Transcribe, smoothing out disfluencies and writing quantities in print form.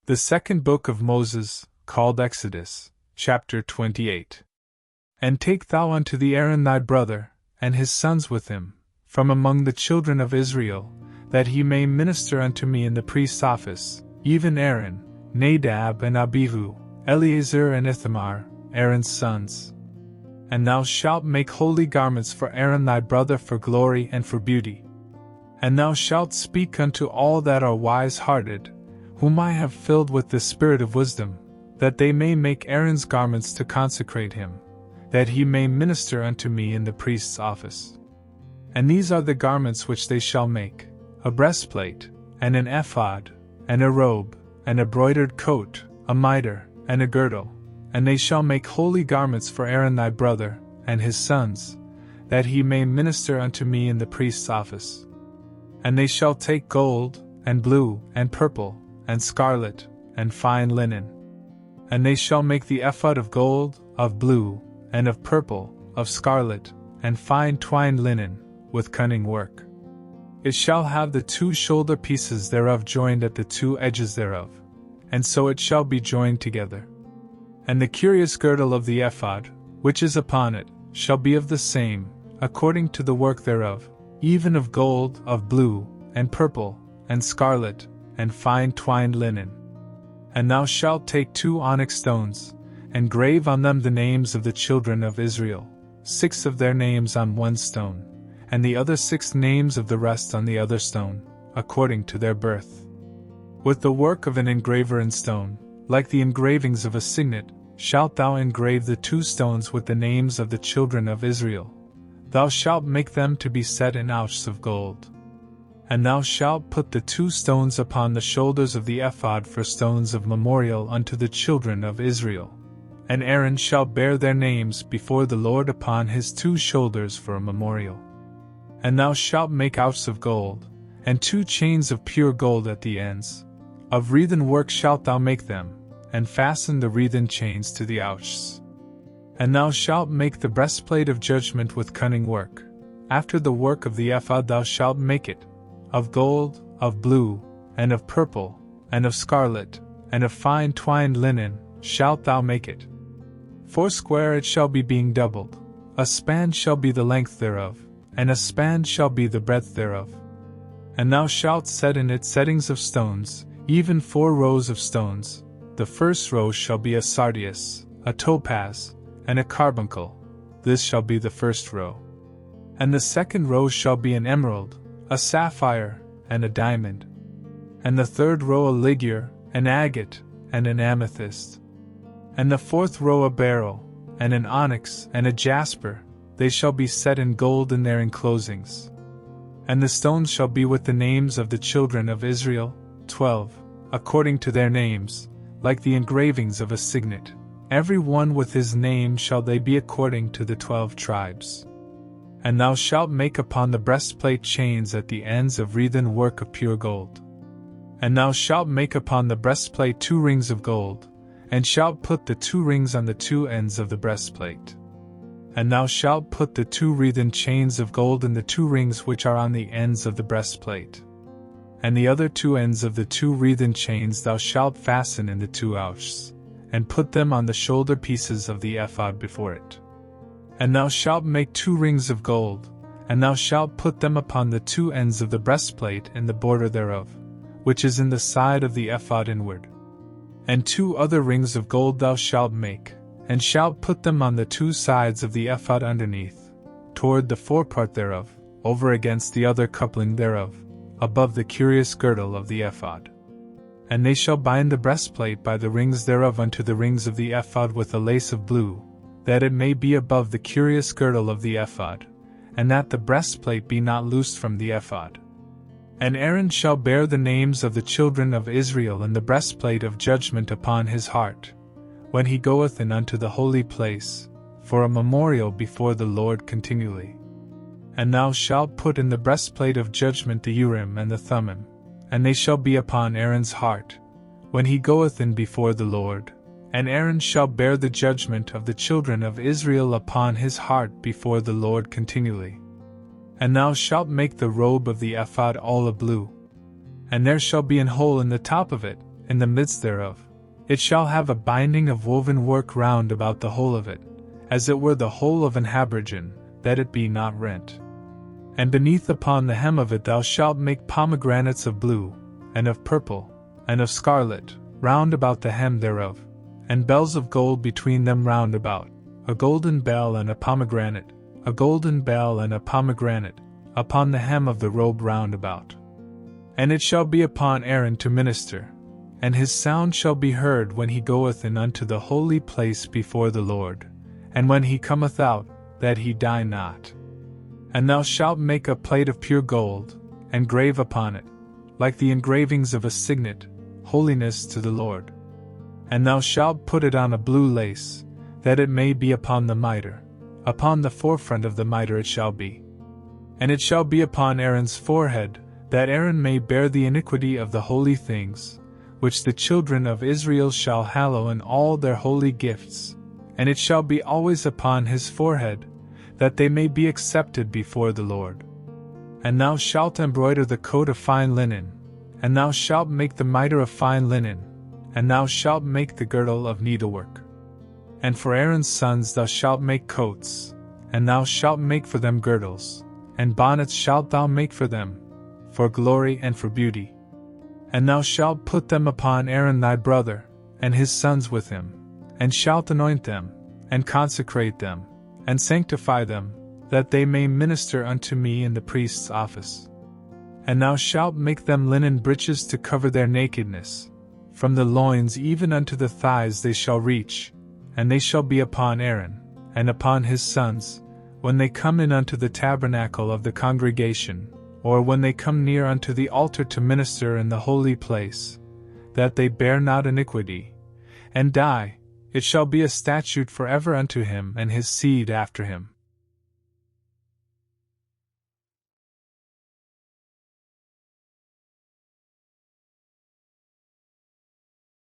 The second book of Moses, called Exodus, chapter 28. And take thou unto thee Aaron thy brother, and his sons with him, from among the children of Israel, that he may minister unto me in the priest's office, even Aaron, Nadab and Abihu, Eleazar and Ithamar, Aaron's sons. And thou shalt make holy garments for Aaron thy brother for glory and for beauty. And thou shalt speak unto all that are wise-hearted, whom I have filled with the spirit of wisdom, that they may make Aaron's garments to consecrate him, that he may minister unto me in the priest's office. And these are the garments which they shall make: a breastplate, and an ephod, and a robe, and a broidered coat, a mitre, and a girdle. And they shall make holy garments for Aaron thy brother, and his sons, that he may minister unto me in the priest's office. And they shall take gold, and blue, and purple, and scarlet, and fine linen. And they shall make the ephod of gold, of blue, and of purple, of scarlet, and fine twined linen, with cunning work. It shall have the two shoulder pieces thereof joined at the two edges thereof, and so it shall be joined together. And the curious girdle of the ephod, which is upon it, shall be of the same, according to the work thereof, even of gold, of blue, and purple, and scarlet, and fine twined linen. And thou shalt take 2 onyx stones, and grave on them the names of the children of Israel, 6 of their names on one stone, and the other 6 names of the rest on the other stone, according to their birth. With the work of an engraver in stone, like the engravings of a signet, shalt thou engrave the 2 stones with the names of the children of Israel. Thou shalt make them to be set in ouches of gold. And thou shalt put the 2 stones upon the shoulders of the ephod for stones of memorial unto the children of Israel. And Aaron shall bear their names before the Lord upon his 2 shoulders for a memorial. And thou shalt make ouches of gold, and 2 chains of pure gold at the ends. Of wreathen work shalt thou make them, and fasten the wreathen chains to the ouches. And thou shalt make the breastplate of judgment with cunning work. After the work of the ephod thou shalt make it, of gold, of blue, and of purple, and of scarlet, and of fine twined linen, shalt thou make it. 4 it shall be being doubled. A span shall be the length thereof, and a span shall be the breadth thereof. And thou shalt set in it settings of stones, even 4 rows of stones. The first row shall be a sardius, a topaz, and a carbuncle. This shall be the first row. And the second row shall be an emerald, a sapphire, and a diamond. And the third row a ligure, an agate, and an amethyst. And the 4th row a beryl, and an onyx, and a jasper. They shall be set in gold in their enclosings. And the stones shall be with the names of the children of Israel, 12, according to their names, like the engravings of a signet. Every one with his name shall they be according to the 12 tribes. And thou shalt make upon the breastplate chains at the ends of wreathen work of pure gold. And thou shalt make upon the breastplate 2 rings of gold, and shalt put the 2 rings on the 2 ends of the breastplate. And thou shalt put the 2 wreathen chains of gold in the 2 rings which are on the ends of the breastplate. And the other 2 ends of the 2 wreathen chains thou shalt fasten in the 2 ouches, and put them on the shoulder pieces of the ephod before it. And thou shalt make 2 rings of gold, and thou shalt put them upon the 2 ends of the breastplate in the border thereof, which is in the side of the ephod inward. And 2 other rings of gold thou shalt make, and shalt put them on the 2 sides of the ephod underneath, toward the forepart thereof, over against the other coupling thereof, above the curious girdle of the ephod. And they shall bind the breastplate by the rings thereof unto the rings of the ephod with a lace of blue, that it may be above the curious girdle of the ephod, and that the breastplate be not loosed from the ephod. And Aaron shall bear the names of the children of Israel in the breastplate of judgment upon his heart, when he goeth in unto the holy place, for a memorial before the Lord continually. And thou shalt put in the breastplate of judgment the Urim and the Thummim, and they shall be upon Aaron's heart, when he goeth in before the Lord. And Aaron shall bear the judgment of the children of Israel upon his heart before the Lord continually. And thou shalt make the robe of the ephod all of blue. And there shall be an hole in the top of it, in the midst thereof. It shall have a binding of woven work round about the whole of it, as it were the whole of an habergeon, that it be not rent. And beneath upon the hem of it thou shalt make pomegranates of blue, and of purple, and of scarlet, round about the hem thereof, and bells of gold between them round about, a golden bell and a pomegranate, a golden bell and a pomegranate, upon the hem of the robe round about. And it shall be upon Aaron to minister, and his sound shall be heard when he goeth in unto the holy place before the Lord, and when he cometh out, that he die not. And thou shalt make a plate of pure gold, and grave upon it, like the engravings of a signet, holiness to the Lord. And thou shalt put it on a blue lace, that it may be upon the mitre, upon the forefront of the mitre it shall be. And it shall be upon Aaron's forehead, that Aaron may bear the iniquity of the holy things, which the children of Israel shall hallow in all their holy gifts, and it shall be always upon his forehead, that they may be accepted before the Lord. And thou shalt embroider the coat of fine linen, and thou shalt make the mitre of fine linen, and thou shalt make the girdle of needlework. And for Aaron's sons thou shalt make coats, and thou shalt make for them girdles, and bonnets shalt thou make for them, for glory and for beauty. And thou shalt put them upon Aaron thy brother, and his sons with him, and shalt anoint them, and consecrate them, and sanctify them, that they may minister unto me in the priest's office. And thou shalt make them linen breeches to cover their nakedness, from the loins even unto the thighs they shall reach, and they shall be upon Aaron, and upon his sons, when they come in unto the tabernacle of the congregation, or when they come near unto the altar to minister in the holy place, that they bear not iniquity, and die. It shall be a statute forever unto him and his seed after him.